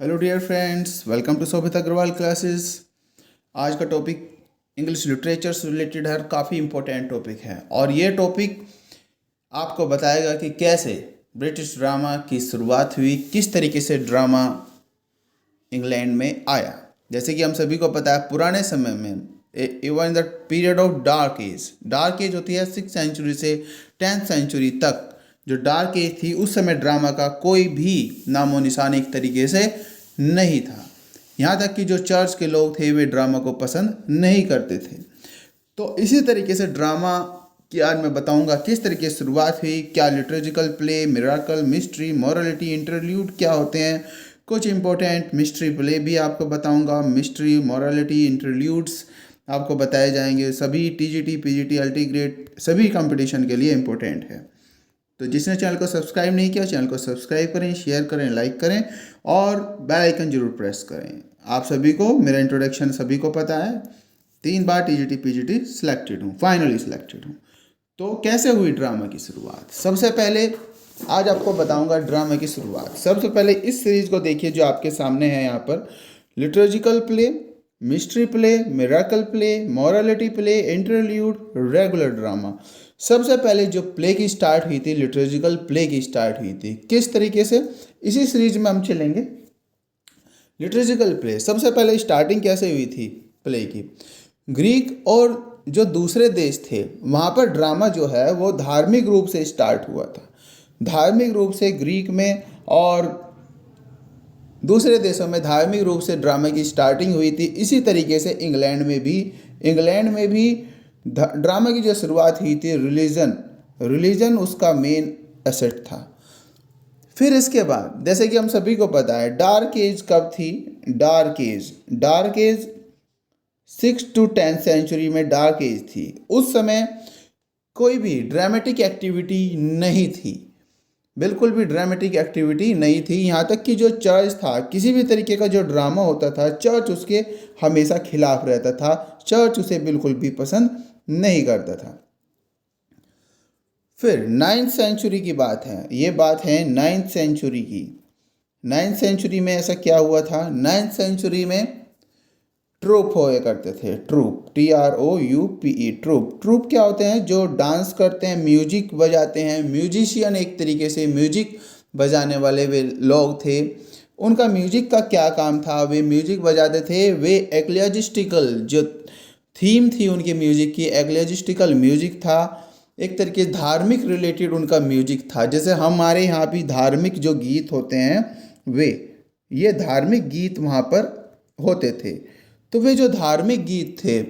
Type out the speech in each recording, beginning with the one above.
Hello dear friends, welcome to Shobhit Agrawal classes. आज का topic English literature से रिलेटेड है, काफ़ी इम्पोर्टेंट टॉपिक है और ये टॉपिक आपको बताएगा कि कैसे ब्रिटिश ड्रामा की शुरुआत हुई, किस तरीके से ड्रामा इंग्लैंड में आया। जैसे कि हम सभी को पता है, पुराने समय में even the period of dark age होती है 6th सेंचुरी से 10th सेंचुरी तक। जो डार्क एज थी, उस समय ड्रामा का कोई भी नामो निशान एक तरीके से नहीं था। यहाँ तक कि जो चर्च के लोग थे वे ड्रामा को पसंद नहीं करते थे। तो इसी तरीके से ड्रामा की आज मैं बताऊंगा किस तरीके से शुरुआत हुई, क्या liturgical play, miracle, mystery, morality, interlude क्या होते हैं। कुछ इंपॉर्टेंट मिस्ट्री प्ले भी आपको बताऊंगा। मिस्ट्री, मॉरलिटी, इंटरल्यूड्स आपको बताए जाएंगे। सभी टीजीटी, पीजीटी, अल्टी ग्रेड सभी कंपटीशन के लिए इम्पोर्टेंट है। तो जिसने चैनल को सब्सक्राइब नहीं किया, चैनल को सब्सक्राइब करें, शेयर करें, लाइक करें और बेल आइकन जरूर प्रेस करें। आप सभी को मेरा इंट्रोडक्शन सभी को पता है, 3 बार टीजीटी पीजीटी सिलेक्टेड हूँ, फाइनली सिलेक्टेड हूँ। तो कैसे हुई ड्रामा की शुरुआत? सबसे पहले आज आपको बताऊंगा ड्रामा की शुरुआत। सबसे पहले इस सीरीज को देखिए जो आपके सामने है यहाँ पर। Liturgical play, mystery play, miracle play, morality play, interlude, regular drama. सबसे पहले जो प्ले की स्टार्ट हुई थी, लिटरेजिकल प्ले की स्टार्ट हुई थी किस तरीके से, इसी सीरीज में हम चलेंगे। लिटरेजिकल प्ले सबसे पहले स्टार्टिंग कैसे हुई थी प्ले की? ग्रीक और जो दूसरे देश थे वहाँ पर ड्रामा जो है वो धार्मिक रूप से स्टार्ट हुआ था। धार्मिक रूप से ग्रीक में और दूसरे देशों में धार्मिक रूप से ड्रामा की स्टार्टिंग हुई थी। इसी तरीके से इंग्लैंड में भी ड्रामा की जो शुरुआत हुई थी, रिलीजन उसका मेन एसेट था। फिर इसके बाद जैसे कि हम सभी को पता है, डार्क एज कब थी? Dark age 6 to 10th century में डार्क एज थी। उस समय कोई भी ड्रामेटिक एक्टिविटी नहीं थी, बिल्कुल भी ड्रामेटिक एक्टिविटी नहीं थी। यहाँ तक कि जो चर्च था, किसी भी तरीके का जो ड्रामा होता था, चर्च उसके हमेशा खिलाफ रहता था। चर्च उसे बिल्कुल भी पसंद नहीं करता था। फिर 9th सेंचुरी की बात है, ये बात है 9th सेंचुरी की। 9th सेंचुरी में ऐसा क्या हुआ था? 9th सेंचुरी में ट्रूप होया करते थे। ट्रूप, TROUPE, ट्रूप क्या होते हैं? जो डांस करते हैं, म्यूजिक बजाते हैं। म्यूजिशियन एक तरीके से म्यूजिक बजाने वाले वे लोग थे। उनका म्यूजिक का क्या काम था? वे म्यूजिक बजाते थे। वे एक्लेजिस्टिकल जो थीम थी उनके म्यूजिक की, एक्लेजिस्टिकल म्यूजिक था। एक तरीके धार्मिक रिलेटेड उनका म्यूजिक था। जैसे हमारे यहाँ भी धार्मिक जो गीत होते हैं, वे ये धार्मिक गीत वहाँ पर होते थे। तो वे जो धार्मिक गीत थे,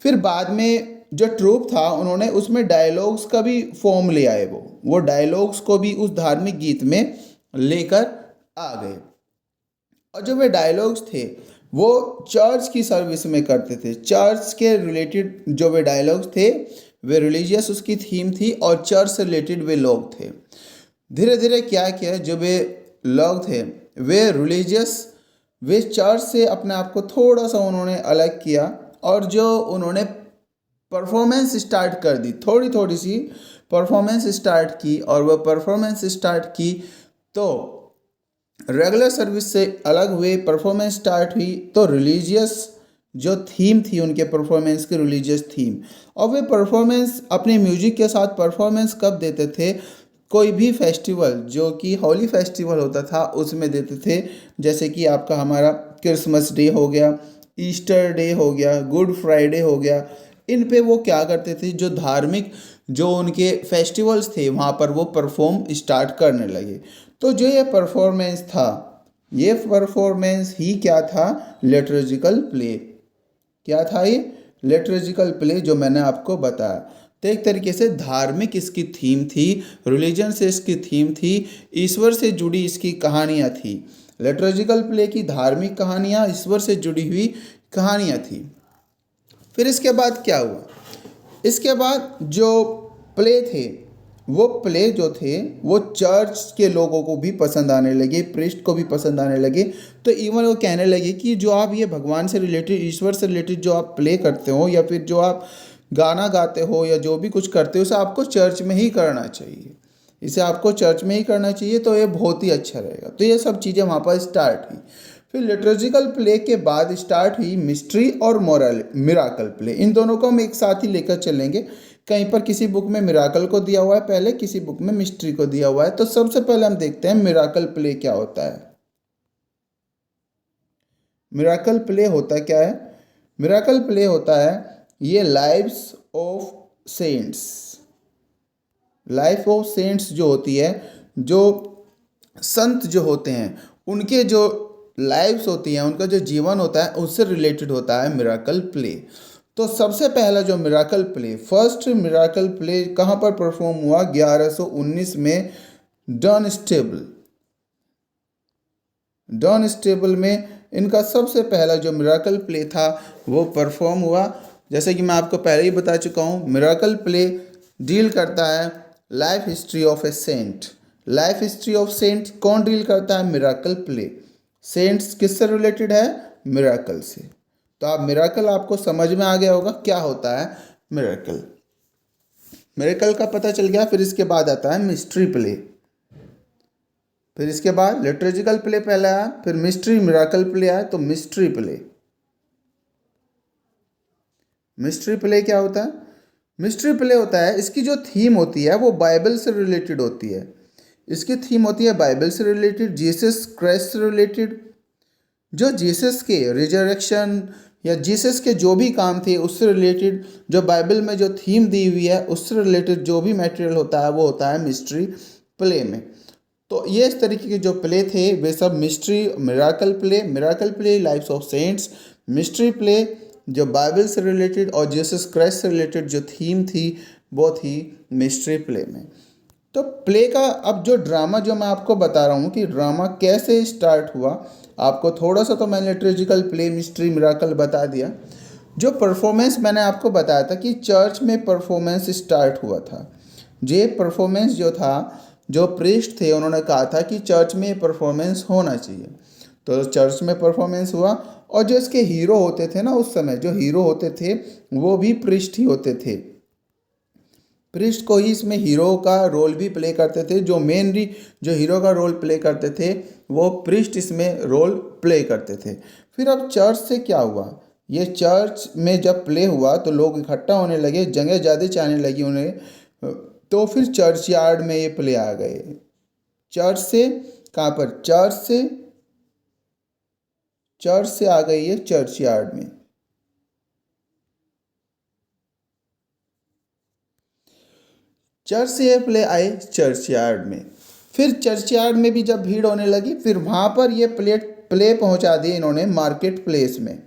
फिर बाद में जो ट्रूप था उन्होंने उसमें डायलॉग्स का भी फॉर्म ले आए। वो डायलॉग्स को भी उस धार्मिक गीत में लेकर आ गए। और जो वे डायलॉग्स थे वो चर्च की सर्विस में करते थे। चर्च के रिलेटेड जो वे डायलॉग्स थे, वे रिलीजियस उसकी थीम थी और चर्च से रिलेटेड वे लोग थे। धीरे धीरे क्या किया, जो वे लोग थे वे रिलीजियस, वे चर्च से अपने आप को थोड़ा सा उन्होंने अलग किया और जो उन्होंने परफॉर्मेंस स्टार्ट कर दी, थोड़ी थोड़ी सी परफॉर्मेंस स्टार्ट की। और वह परफॉर्मेंस स्टार्ट की तो रेगुलर सर्विस से अलग हुए, परफॉर्मेंस स्टार्ट हुई तो रिलीजियस जो थीम थी उनके परफॉर्मेंस की, रिलीजियस थीम। और वे परफॉर्मेंस अपने म्यूजिक के साथ परफॉर्मेंस कब देते थे? कोई भी फेस्टिवल जो कि होली फेस्टिवल होता था उसमें देते थे। जैसे कि आपका हमारा क्रिसमस डे हो गया, ईस्टर डे हो गया, गुड फ्राइडे हो गया। इन पे वो क्या करते थे, जो धार्मिक जो उनके फेस्टिवल्स थे वहाँ पर वो परफॉर्म स्टार्ट करने लगे। तो जो ये परफॉर्मेंस था, ये परफॉर्मेंस ही क्या था? लिटरेजिकल प्ले। क्या था ये? लिटरेजिकल प्ले, जो मैंने आपको बताया। तो एक तरीके से धार्मिक इसकी थीम थी, रिलीजन से इसकी थीम थी, ईश्वर से जुड़ी इसकी कहानियाँ थी। लिटरेजिकल प्ले की धार्मिक कहानियाँ, ईश्वर से जुड़ी हुई कहानियाँ थी। फिर इसके बाद क्या हुआ? इसके बाद जो प्ले थे, वो प्ले जो थे वो चर्च के लोगों को भी पसंद आने लगे, प्रीस्ट को भी पसंद आने लगे। तो इवन वो कहने लगे कि जो आप ये भगवान से रिलेटेड, ईश्वर से रिलेटेड जो आप प्ले करते हो या फिर जो आप गाना गाते हो या जो भी कुछ करते हो, उसे आपको चर्च में ही करना चाहिए। इसे आपको चर्च में ही करना चाहिए, तो ये बहुत ही अच्छा रहेगा। तो ये सब चीज़ें वहाँ पर स्टार्ट हुई। फिर लिटर्जिकल प्ले के बाद स्टार्ट हुई मिस्ट्री और मोरल मिराकल प्ले। इन दोनों को हम एक साथ ही लेकर चलेंगे। कहीं पर किसी बुक में मिराकल को दिया हुआ है पहले, किसी बुक में मिस्ट्री को दिया हुआ है। तो सबसे पहले हम देखते हैं मिराकल प्ले क्या होता है। मिराकल प्ले होता क्या है? मिराकल प्ले होता है ये lives of cents. Life of cents जो होती है, जो संत जो होते हैं उनके जो लाइव्स होती हैं, उनका जो जीवन होता है उससे रिलेटेड होता है मिराकल प्ले। तो सबसे पहला जो miracle play, first miracle play कहाँ पर परफॉर्म हुआ? 1119 में डॉन स्टेबल में इनका सबसे पहला जो मिराकल प्ले था वो परफॉर्म हुआ। जैसे कि मैं आपको पहले ही बता चुका हूँ, मिराकल प्ले डील करता है life history of a saint. Life history of saint कौन डील करता है? Miracle play. सेंट्स किससे रिलेटेड है? मिराकल से। तो आप मिराकल आपको समझ में आ गया होगा क्या होता है मिराकल। मिराकल का पता चल गया। फिर इसके बाद आता है मिस्ट्री प्ले। फिर इसके बाद लिटरेजिकल प्ले पहले आया, फिर मिस्ट्री मिराकल प्ले आया। तो मिस्ट्री प्ले, मिस्ट्री प्ले क्या होता है? मिस्ट्री प्ले होता है, इसकी जो थीम होती है वो बाइबल से रिलेटेड होती है। इसकी थीम होती है बाइबल से रिलेटेड, जीसस क्राइस्ट से रिलेटेड। जो जीसस के रिजरेक्शन या जीसस के जो भी काम थे उससे रिलेटेड, जो बाइबल में जो थीम दी हुई है उससे रिलेटेड जो भी मटेरियल होता है वो होता है मिस्ट्री प्ले में। तो ये इस तरीके के जो प्ले थे वे सब mystery miracle play lives of saints, mystery play जो बाइबल से रिलेटेड, और जीसस क्राइस्ट से रिलेटेड जो थीम थी वो थी मिस्ट्री प्ले में। तो प्ले का अब जो ड्रामा जो मैं आपको बता रहा हूँ कि ड्रामा कैसे स्टार्ट हुआ, आपको थोड़ा सा तो मैंने लिटरेजिकल प्ले मिस्ट्री मिराकल बता दिया। जो परफॉर्मेंस मैंने आपको बताया था कि चर्च में परफॉर्मेंस स्टार्ट हुआ था। ये परफॉर्मेंस जो था, जो प्रीस्ट थे उन्होंने कहा था कि चर्च में परफॉर्मेंस होना चाहिए। तो चर्च में परफॉर्मेंस हुआ, और जो इसके हीरो होते थे ना, उस समय जो हीरो होते थे वो भी प्रीस्ट ही होते थे। प्रीस्ट को ही इसमें हीरो का रोल भी प्ले करते थे। जो मेनली जो हीरो का रोल प्ले करते थे वो प्रीस्ट इसमें रोल प्ले करते थे। फिर अब चर्च से क्या हुआ? ये चर्च में जब प्ले हुआ तो लोग इकट्ठा होने लगे, जगह ज़्यादा चाहने लगी उन्हें, तो फिर चर्च यार्ड में ये प्ले आ गए। चर्च से कहाँ पर? चर्च से आ गई है चर्च यार्ड में। चर्च से ये प्ले आए चर्च यार्ड में। फिर चर्च यार्ड में भी जब भीड़ होने लगी, फिर वहाँ पर ये प्ले पहुँचा दिए इन्होंने मार्केट प्लेस में।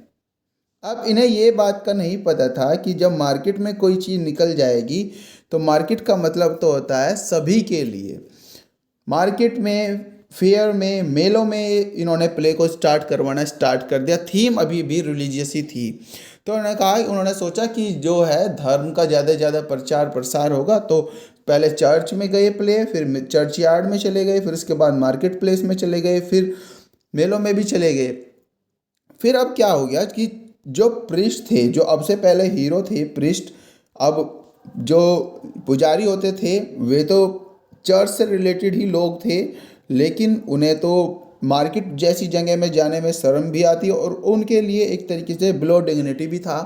अब इन्हें ये बात का नहीं पता था कि जब मार्केट में कोई चीज़ निकल जाएगी तो मार्केट का मतलब तो होता है सभी के लिए। मार्केट में, फेयर में, मेलों में इन्होंने प्ले को करवाना स्टार्ट कर दिया। थीम अभी भी रिलीजियस ही थी। तो उन्होंने सोचा कि जो है धर्म का ज़्यादा से ज़्यादा प्रचार प्रसार होगा, तो पहले चर्च में गए प्ले, फिर चर्च यार्ड में चले गए, फिर उसके बाद मार्केट प्लेस में चले गए, फिर मेलों में भी चले गए। फिर अब क्या हो गया कि जो प्रीस्ट थे, जो अब से पहले हीरो थे प्रीस्ट, अब जो पुजारी होते थे वे तो चर्च से रिलेटेड ही लोग थे, लेकिन उन्हें तो मार्केट जैसी जगह में जाने में शर्म भी आती और उनके लिए एक तरीके से बिलो डिग्निटी भी था।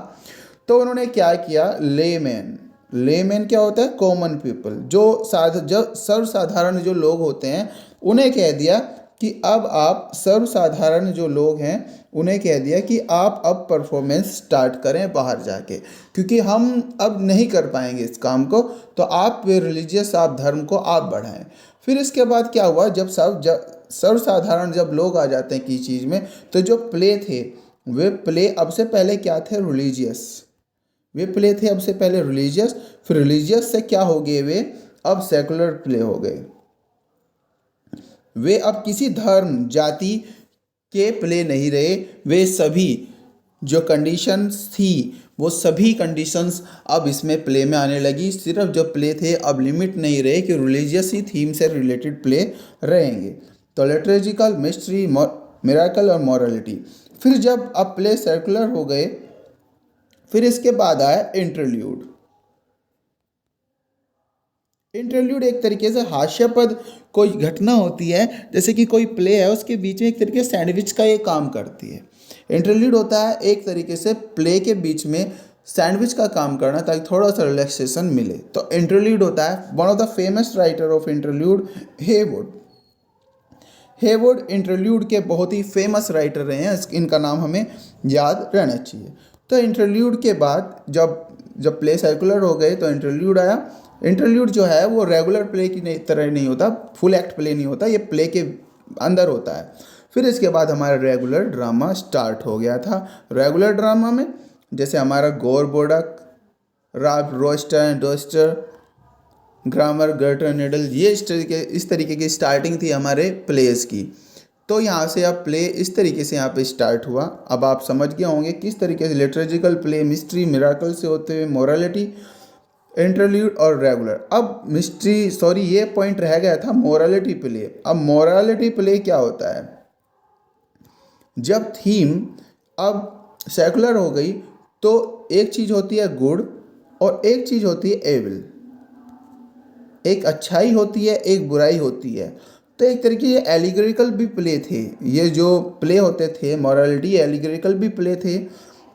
तो उन्होंने क्या किया? लेमैन क्या होता है? कॉमन पीपल, जो सर्वसाधारण जो लोग होते हैं उन्हें कह दिया कि अब आप सर्वसाधारण जो लोग हैं उन्हें कह दिया कि आप अब परफॉर्मेंस स्टार्ट करें बाहर जाके, क्योंकि हम अब नहीं कर पाएंगे इस काम को, तो आप रिलीजियस आप धर्म को आप बढ़ाएं। फिर इसके बाद क्या हुआ? जब सर्वसाधारण जब लोग आ जाते हैं किसी चीज़ में, तो जो प्ले थे वे प्ले अब से पहले क्या थे? रिलीजियस। वे प्ले थे अब से पहले रिलीजियस, फिर रिलीजियस से क्या हो गए? वे अब सेकुलर प्ले हो गए। वे अब किसी धर्म जाति के प्ले नहीं रहे। वे सभी जो कंडीशंस थी वो सभी कंडीशंस अब इसमें प्ले में आने लगी। सिर्फ जो प्ले थे अब लिमिट नहीं रहे कि रिलीजियस ही थीम से रिलेटेड प्ले रहेंगे। तो लिटरेजिकल, मिस्ट्री, मिराकल और मॉरलिटी। फिर जब अब प्ले सर्कुलर हो गए, फिर इसके बाद आया इंटरल्यूड। इंटरल्यूड एक तरीके से हास्यास्पद कोई घटना होती है, जैसे कि कोई प्ले है उसके बीच में एक तरीके से सैंडविच का ये काम करती है। इंटरल्यूड होता है एक तरीके से प्ले के बीच में सैंडविच का काम करना, ताकि थोड़ा सा रिलैक्सेशन मिले। तो इंटरल्यूड होता है। One of the famous writer of interlude Heywood. Heywood interlude के बहुत ही फेमस राइटर रहे हैं, इनका नाम हमें याद रहना चाहिए। तो इंटरल्यूड के बाद जब प्ले सर्कुलर हो गए तो इंटरल्यूड आया। इंटरल्यूड जो है वो रेगुलर प्ले की तरह नहीं होता, फुल एक्ट प्ले नहीं होता, ये प्ले के अंदर होता है। फिर इसके बाद हमारा रेगुलर ड्रामा स्टार्ट हो गया था। रेगुलर ड्रामा में जैसे हमारा गौर बोडक, राब रोस्टर एंड डोस्टर, ग्रामर गर्टर निडल, ये इस तरीके की स्टार्टिंग थी हमारे प्लेस की। तो यहाँ से अब प्ले इस तरीके से यहाँ पे स्टार्ट हुआ। अब आप समझ गए होंगे किस तरीके से लिटरेजिकल प्ले मिस्ट्री मिराकल से होते हुए मोरालिटी, इंटरल्यूड और रेगुलर। अब ये पॉइंट रह गया था मोरालिटी प्ले। अब मोरालिटी प्ले क्या होता है? जब थीम अब सेकुलर हो गई तो एक चीज़ होती है गुड और एक चीज़ होती है एविल। एक अच्छाई होती है, एक बुराई होती है। तो एक तरीके ये एलिगोरिकल भी प्ले थे। ये जो प्ले होते थे मोरालिटी एलिगोरिकल भी प्ले थे।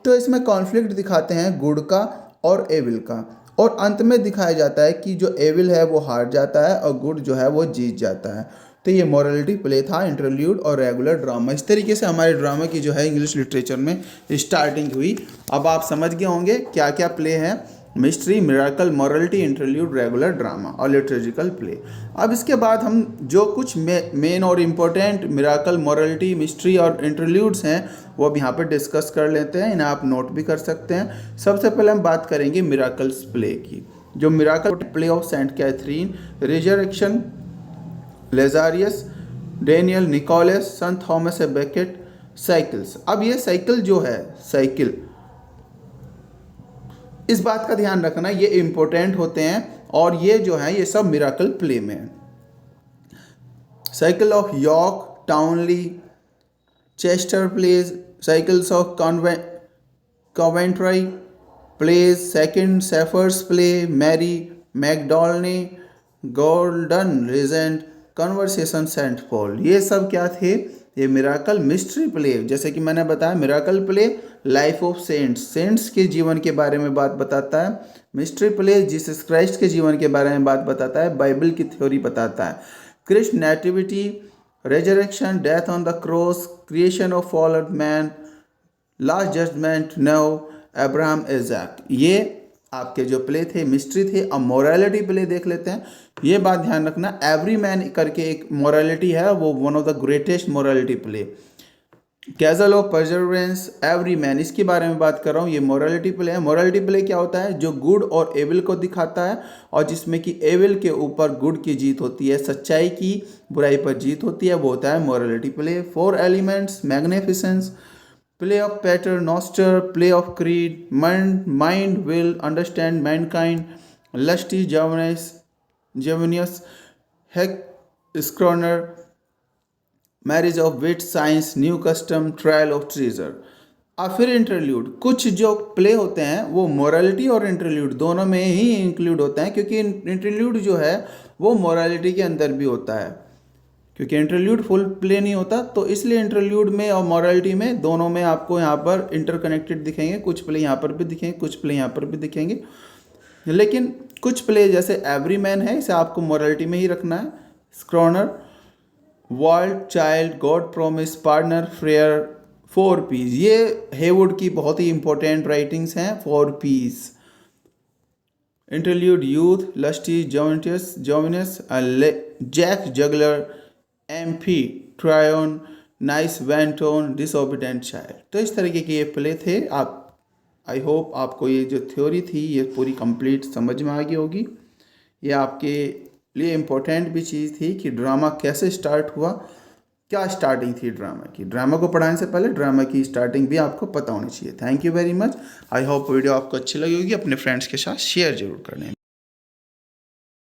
तो इसमें कॉन्फ्लिक्ट दिखाते हैं गुड का और एविल का, और अंत में दिखाया जाता है कि जो एविल है वो हार जाता है और गुड जो है वो जीत जाता है। तो ये मोरालिटी प्ले था, इंटरल्यूड और रेगुलर ड्रामा। इस तरीके से हमारे ड्रामा की जो है इंग्लिश लिटरेचर में स्टार्टिंग हुई। अब आप समझ गए होंगे क्या क्या प्ले हैं: mystery, miracle, morality, interlude, regular drama और लिटरेजिकल प्ले। अब इसके बाद हम जो कुछ मेन और इम्पोर्टेंट मिराकल, मोरालिटी, मिस्ट्री और इंटरल्यूड्स हैं वो अब यहाँ पर डिस्कस कर लेते हैं। इन्हें आप नोट भी कर सकते हैं। सबसे पहले हम बात करेंगे मिराकल्स प्ले की। जो miracle play of Saint Catherine, resurrection, Lazarus, Daniel, Nicholas, saint Thomas a Becket, cycles. अब ये साइकिल जो है, साइकिल, इस बात का ध्यान रखना ये इम्पोर्टेंट होते हैं और ये जो है ये सब मिराकल प्ले में है। Cycle of York, Towneley, Chester plays, cycles of Coventry plays, second shepherds play, Mary Magdalene, golden legend, conversation Saint Paul. ये सब क्या थे? ये मिराकल मिस्ट्री प्ले। जैसे कि मैंने बताया miracle play life of cents के जीवन के बारे में बात बताता है। मिस्ट्री प्ले जीसस क्राइस्ट के जीवन के बारे में बात बताता है, बाइबल की थ्योरी बताता है। Christ nativity, resurrection, death on the cross, creation of fallen man, last judgement, Noah, Abraham, Isaac. ये आपके जो प्ले थे मिस्ट्री थे। अब मोरालिटी प्ले देख लेते हैं। ये बात ध्यान रखना, एवरी मैन करके एक मोरालिटी है, वो one of the greatest morality play. Castle of perseverance, Everyman, इसके बारे में बात कर रहा हूँ। ये मोरालिटी प्ले है। मोरालिटी प्ले क्या होता है? जो गुड और एविल को दिखाता है और जिसमें कि एविल के ऊपर गुड की जीत होती है, सच्चाई की बुराई पर जीत होती है, वो होता है morality play. 4 elements, magnificence, play of paternoster, play of creed, mind will understand mankind, lusty Jovenius, heck Scroner, marriage of wit, science, new custom, trial of treasure। और फिर इंटरल्यूड। कुछ जो प्ले होते हैं वो मोरालिटी और इंटरल्यूड दोनों में ही इंक्लूड होते हैं, क्योंकि इंटरल्यूड जो है वो मोरालिटी के अंदर भी होता है, क्योंकि इंटरल्यूड फुल प्ले नहीं होता। तो इसलिए इंटरल्यूड में और मोरालिटी में दोनों में आपको यहाँ पर इंटरकनेक्टेड दिखेंगे। कुछ प्ले यहाँ पर भी दिखेंगे, कुछ प्ले यहाँ पर भी दिखेंगे। लेकिन कुछ प्ले जैसे एवरी मैन है, इसे आपको मोरालिटी में ही रखना है। स्क्रॉनर, world, child, God promise, pardoner, friar, 4 P's. ये हेवुड की बहुत ही इंपॉर्टेंट राइटिंग्स हैं। 4 P's. Interlude, youth, lusty, juventus, Jack juggler, Amphitryon, nice wanton, disobedient child. तो इस तरीके के ये प्ले थे। आप आई होप आपको ये जो थ्योरी थी ये पूरी कंप्लीट समझ में आ गई होगी। ये आपके लिए इम्पोर्टेंट भी चीज़ थी कि ड्रामा कैसे स्टार्ट हुआ, क्या स्टार्टिंग थी ड्रामा की। ड्रामा को पढ़ाने से पहले ड्रामा की स्टार्टिंग भी आपको पता होनी चाहिए। Thank you very much. I hope video आपको अच्छी लगी होगी। अपने फ्रेंड्स के साथ शेयर जरूर करना।